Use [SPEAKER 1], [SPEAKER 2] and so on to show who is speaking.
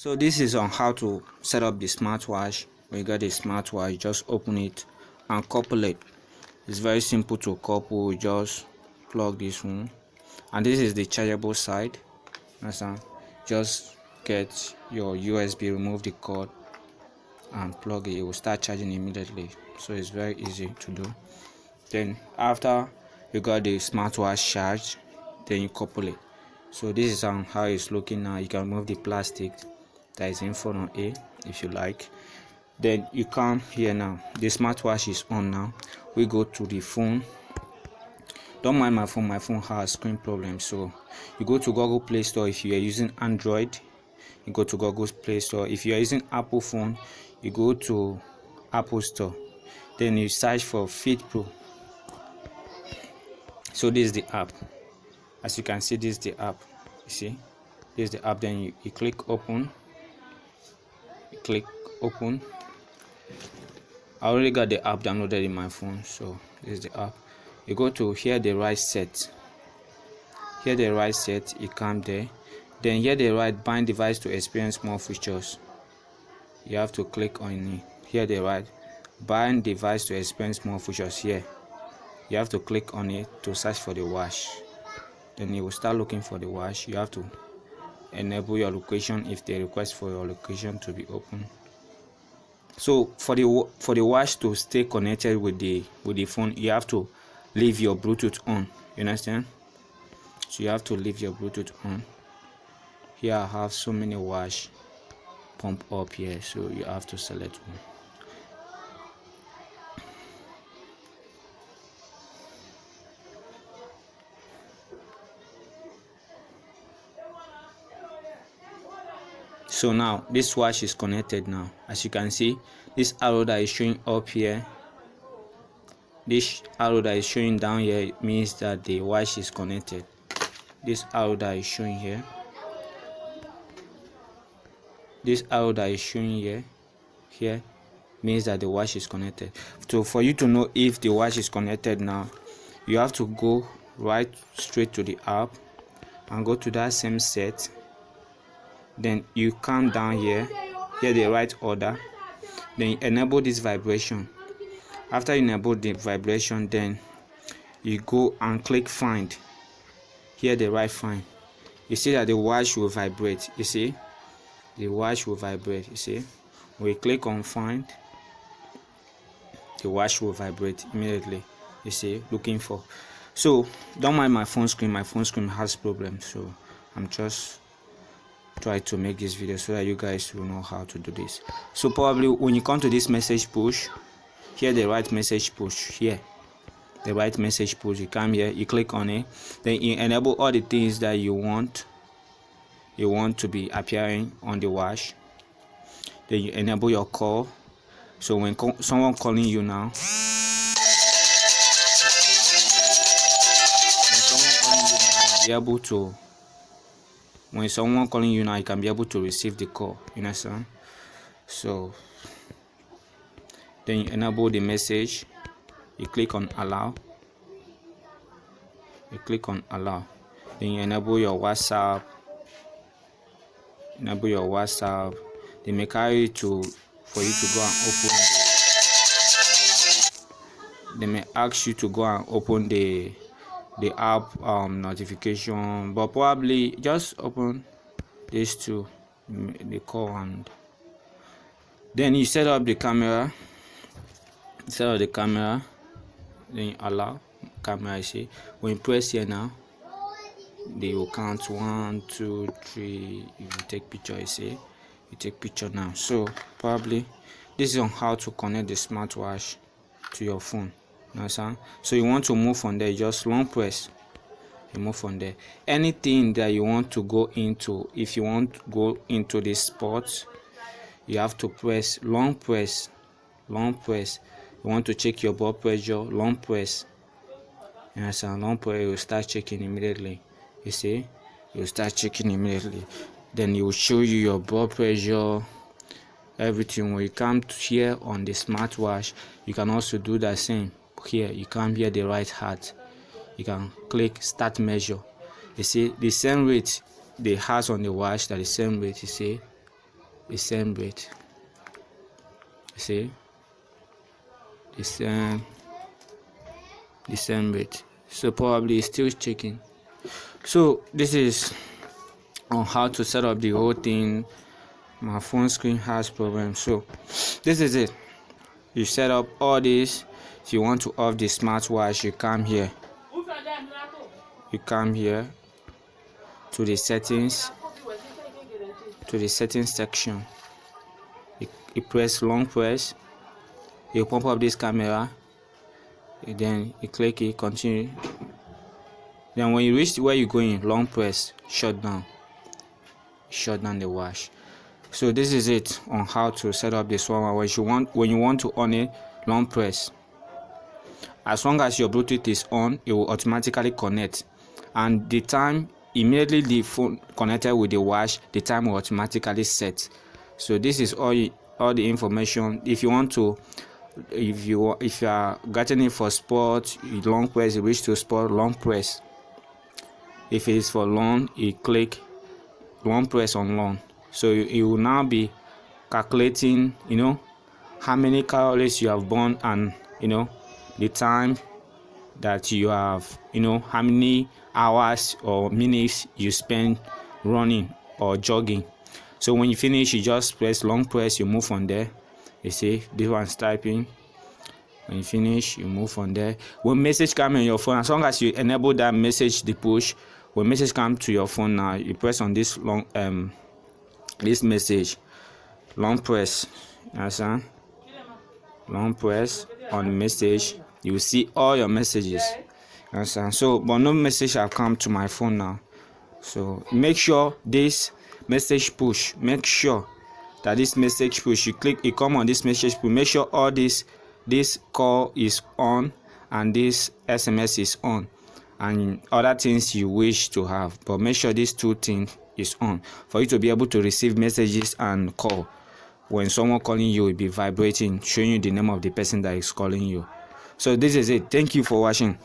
[SPEAKER 1] So this is on how to set up the smartwatch. When you get the smartwatch, just open it and couple it. It's very simple to couple. Just plug this one, and this is the chargeable side. Understand? Just get your USB, remove the cord, and plug it. It will start charging immediately. So it's very easy to do. Then after you got the smartwatch charged, then you couple it. So this is how it's looking now. You can remove the plastic that is in front of it if you like. Then you come here now. The smartwatch is on now. We go to the phone. Don't mind my phone has screen problem. So you go to Google Play Store. If you are using Android, you go to Google Play Store. If you are using Apple phone, you go to Apple Store. Then you search for FitPro. So this is the app. As you can see, this is the app. You see, this is the app. Then you click open. Click open. I already got the app downloaded in my phone, so this is the app. You go to here the right set. Here the right set, you come there. Then here the right bind device to experience more features. You have to click on it. Here the right bind device to experience more features. Here you have to click on it to search for the watch. Then you will start looking for the watch. You have to enable your location if they request for your location to be open. So for the watch to stay connected with the phone, you have to leave your Bluetooth on. You understand? So you have to leave your Bluetooth on. Here I have so many watch pump up here, so you have to select one. So now this watch is connected now. As you can see, this arrow that is showing up here, this arrow that is showing down here means that the watch is connected. This arrow that is showing here, this arrow that is showing here means that the watch is connected. So for you to know if the watch is connected now, you have to go right straight to the app and go to that same set. Then you come down here the right order. Then you enable this vibration. After you enable the vibration, then you go and click find. Here the right find. You see that the watch will vibrate. You see, the watch will vibrate. You see, when we click on find, the watch will vibrate immediately. You see, looking for. So don't mind my phone screen. My phone screen has problems, so I'm just try to make this video so that you guys will know how to do this. So probably when you come to this message push, here the right message push, here the right message push, you come here, you click on it, then you enable all the things that you want to be appearing on the watch. Then you enable your call. So when someone calling you now, be able to, when someone calling you now, you can be able to receive the call. You understand? So then you enable the message. You click on allow. You click on allow. Then you enable your WhatsApp. Enable your WhatsApp. They may carry to for you to go and open. They may ask you to go and open the app notification, but probably just open these two, the call, and then you set up the camera. Then you allow camera. You see, when you press here now, they will count 1, 2, 3. You take picture. You see, you take picture now. So probably this is on how to connect the smartwatch to your phone. Understand? So you want to move from there, just long press. You move from there. Anything that you want to go into, if you want to go into the spot, you have to press long press. You want to check your blood pressure, long press. You understand? Long press, you will start checking immediately. You see, you will start checking immediately. Then it will show you your blood pressure, everything. When you come to here on the smartwatch, you can also do the same. Here you come here the right heart, you can click start measure. You see the same rate the heart on the watch, that the same rate. You see the same rate. See, the same rate. So probably it's still checking. So this is on how to set up the whole thing. My phone screen has problems, so this is it. You set up all this. If you want to off the smartwatch, you come here to the settings section. You press long press, you pump up this camera, and then you click it, continue. Then when you reach where you're going, long press, shut down the watch. So this is it on how to set up the smartwatch. When you want to on it, long press. As long as your Bluetooth is on, it will automatically connect, and the time immediately the phone connected with the watch, the time will automatically set. So this is all the information. If you want to, if you are getting it for sport, you long press, you reach to sport, long press. If it is for long, you click long press on long. So it will now be calculating, how many calories you have burned, and the time that you have, how many hours or minutes you spend running or jogging. So when you finish, you just press long press, you move on there. You see this one's typing. When you finish, you move on there. When message comes on your phone, as long as you enable that message, the push, when message comes to your phone now, you press on this this message, long press. Long press on message, you will see all your messages. So but no message have come to my phone now. So make sure this message push, make sure that this message push, you click, you come on this message push, make sure all this call is on and this SMS is on, and other things you wish to have, but make sure these two things is on for you to be able to receive messages and call. When someone calling you, will be vibrating, showing you the name of the person that is calling you. So this is it. Thank you for watching.